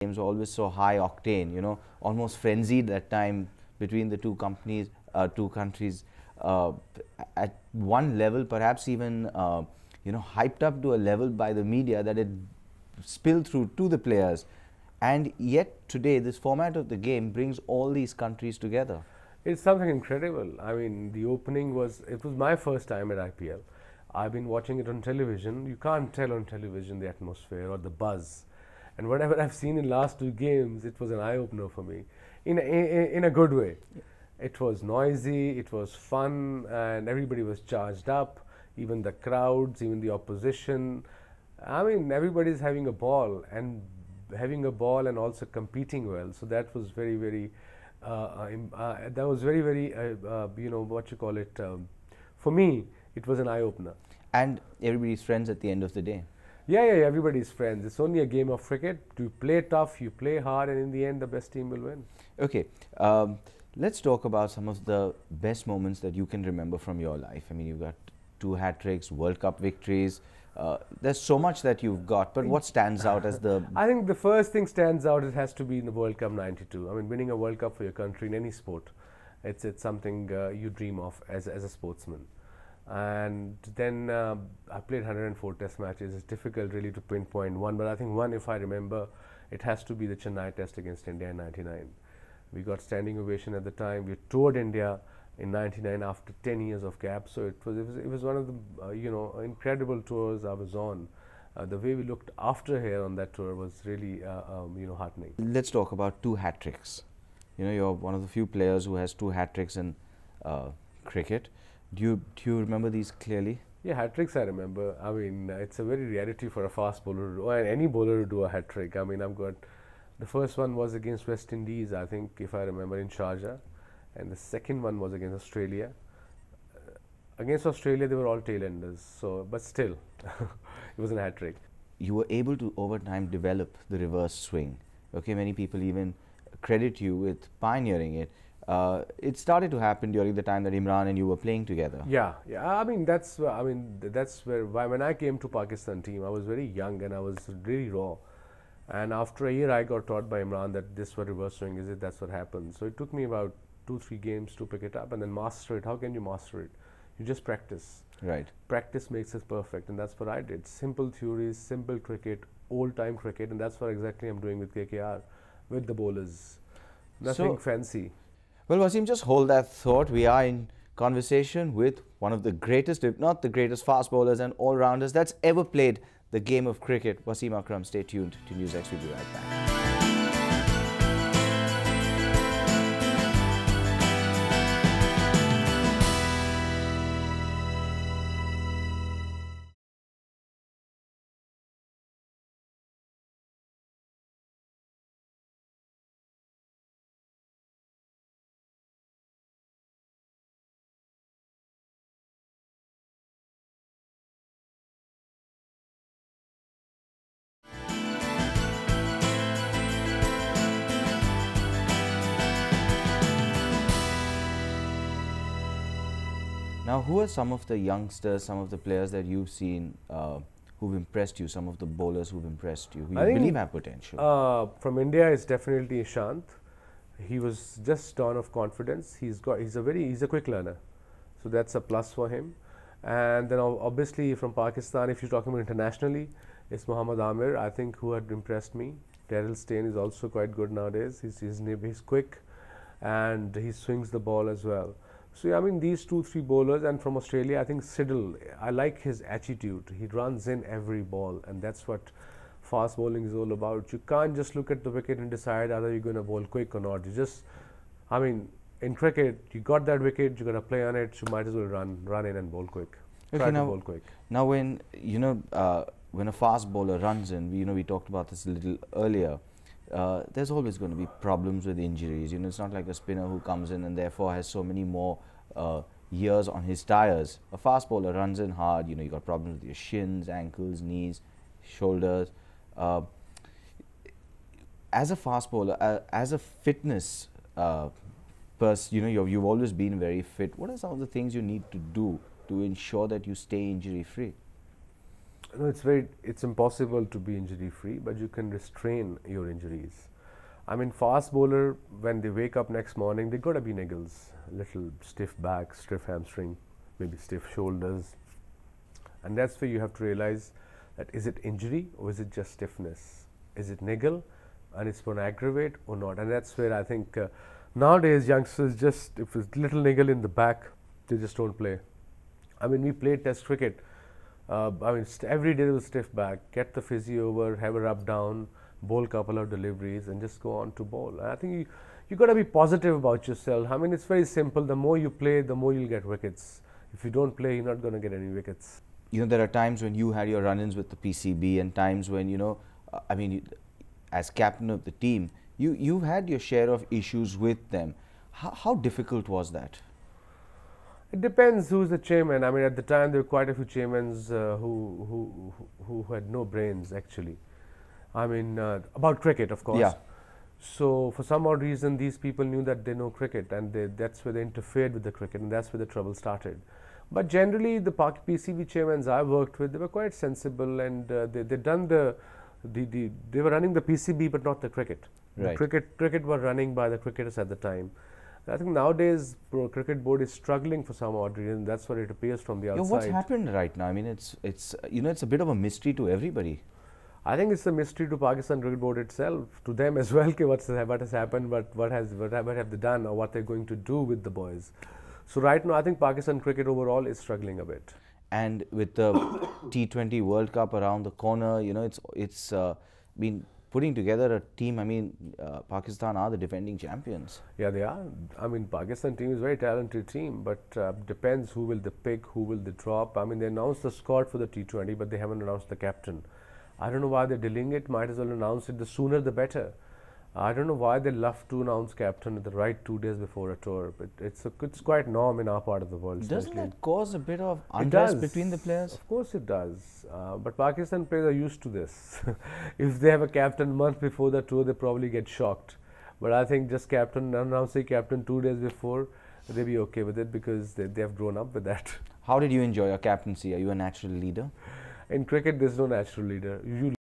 games were always so high octane, almost frenzied that time between the two countries, uh, at one level, perhaps even, hyped up to a level by the media that it spilled through to the players. And yet today, this format of the game brings all these countries together. It's something incredible. I mean, the opening it was my first time at IPL. I've been watching it on television. You can't tell on television the atmosphere or the buzz. And whatever I've seen in last two games, it was an eye-opener for me, in a good way. It was noisy, it was fun, and everybody was charged up, even the crowds, even the opposition. I mean, everybody's having a ball and also competing well. So that was very, what you call it, for me, it was an eye-opener. And everybody's friends at the end of the day. Yeah, everybody's friends. It's only a game of cricket. You play tough, you play hard, and in the end, the best team will win. Okay, let's talk about some of the best moments that you can remember from your life. I mean, you've got 2 hat tricks, World Cup victories. There's so much that you've got, but what stands out as the... I think the first thing stands out, it has to be in the World Cup '92. I mean, winning a World Cup for your country in any sport, it's something you dream of as a sportsman. And then I played 104 test matches. It's difficult really to pinpoint one, but I think one, if I remember, it has to be the Chennai test against India in '99. We got standing ovation at the time. We toured India in '99 after 10 years of gap. So it was one of the incredible tours I was on. The way we looked after here on that tour was really heartening. Let's talk about 2 hat tricks. You're one of the few players who has 2 hat tricks in cricket. Do you remember these clearly? Yeah, hat tricks I remember. I mean, it's a very rarity for a fast bowler or any bowler to do a hat trick. I mean, the first one was against West Indies, I think, if I remember, in Sharjah, and the second one was against Australia. Against Australia, they were all tail-enders, but still, it was a hat trick. You were able to, over time, develop the reverse swing. Okay, many people even credit you with pioneering it. It started to happen during the time that Imran and you were playing together. Yeah. I mean, that's where when I came to Pakistan team, I was very young and I was really raw. And after a year, I got taught by Imran that this what reverse swing is. That's what happened. So it took me about 2-3 games to pick it up and then master it. How can you master it? You just practice. Right. Practice makes it perfect, and that's what I did. Simple theories, simple cricket, old-time cricket, and that's what exactly I'm doing with KKR, with the bowlers. Nothing fancy. Well, Wasim, just hold that thought. We are in conversation with one of the greatest, if not the greatest, fast bowlers and all-rounders that's ever played the game of cricket. Wasim Akram, stay tuned to NewsX. We'll be right back. Now, who are some of the youngsters, some of the players that you've seen who've impressed you, some of the bowlers who've impressed you, who you believe have potential? From India, it's definitely Ishant. He was just dawn of confidence. He's a quick learner, so that's a plus for him. And then obviously from Pakistan, if you're talking about internationally, it's Mohammad Amir, I think, who had impressed me. Daryl Steyn is also quite good nowadays. He's quick and he swings the ball as well. So yeah, I mean, these 2-3 bowlers, and from Australia, I think Siddle, I like his attitude. He runs in every ball, and that's what fast bowling is all about. You can't just look at the wicket and decide whether you're going to bowl quick or not. I mean, in cricket, you got that wicket, you're going to play on it, you might as well run in and bowl quick. Okay, now when, when a fast bowler runs in, we talked about this a little earlier, there's always going to be problems with injuries. It's not like a spinner who comes in and therefore has so many more years on his tires. A fast bowler runs in hard. You got problems with your shins, ankles, knees, shoulders. As a fast bowler, as a fitness person, you've always been very fit. What are some of the things you need to do to ensure that you stay injury free? No, it's impossible to be injury free, but you can restrain your injuries. I mean, fast bowler, when they wake up next morning, they gotta be niggles, little stiff back, stiff hamstring, maybe stiff shoulders, and that's where you have to realize that is it injury or is it just stiffness? Is it niggle, and it's going to aggravate or not? And that's where I think nowadays youngsters just, if it's little niggle in the back, they just don't play. I mean, we played Test cricket. I mean, every day with stiff back, get the physio over, have a rub down, bowl couple of deliveries, and just go on to bowl. And I think you got to be positive about yourself. I mean, it's very simple. The more you play, the more you'll get wickets. If you don't play, you're not going to get any wickets. You know, there are times when you had your run-ins with the PCB, and times when, you know, I mean, as captain of the team, you've had your share of issues with them. How difficult was that? It depends who's the chairman. I mean, at the time there were quite a few chairmen who had no brains actually. I mean, about cricket, of course. Yeah. So for some odd reason, these people knew that they know cricket, and that's where they interfered with the cricket, and that's where the trouble started. But generally, the PCB chairmen I worked with, they were quite sensible, and they were running the PCB, but not the cricket. Right. The cricket were running by the cricketers at the time. I think nowadays Pro Cricket Board is struggling for some odd reason. That's what it appears from the outside. Yeah, what's happened right now? I mean, it's you know, it's a bit of a mystery to everybody. I think it's a mystery to Pakistan Cricket Board itself, to them as well. What has happened, what have they done, or what they're going to do with the boys. So right now, I think Pakistan cricket overall is struggling a bit. And with the T20 World Cup around the corner, you know, it's been putting together a team. I mean, Pakistan are the defending champions. Yeah, they are. I mean, Pakistan team is a very talented team, but depends who will they pick, who will they drop. I mean, they announced the squad for the T20, but they haven't announced the captain. I don't know why they're delaying it. Might as well announce it. The sooner the better. I don't know why they love to announce captain at the right 2 days before a tour, but it's quite norm in our part of the world. Doesn't that cause a bit of unrest between the players? Of course it does, but Pakistan players are used to this. If they have a captain a month before the tour, they probably get shocked. But I think just announcing captain 2 days before, they'll be okay with it because they have grown up with that. How did you enjoy your captaincy? Are you a natural leader? In cricket, there's no natural leader. You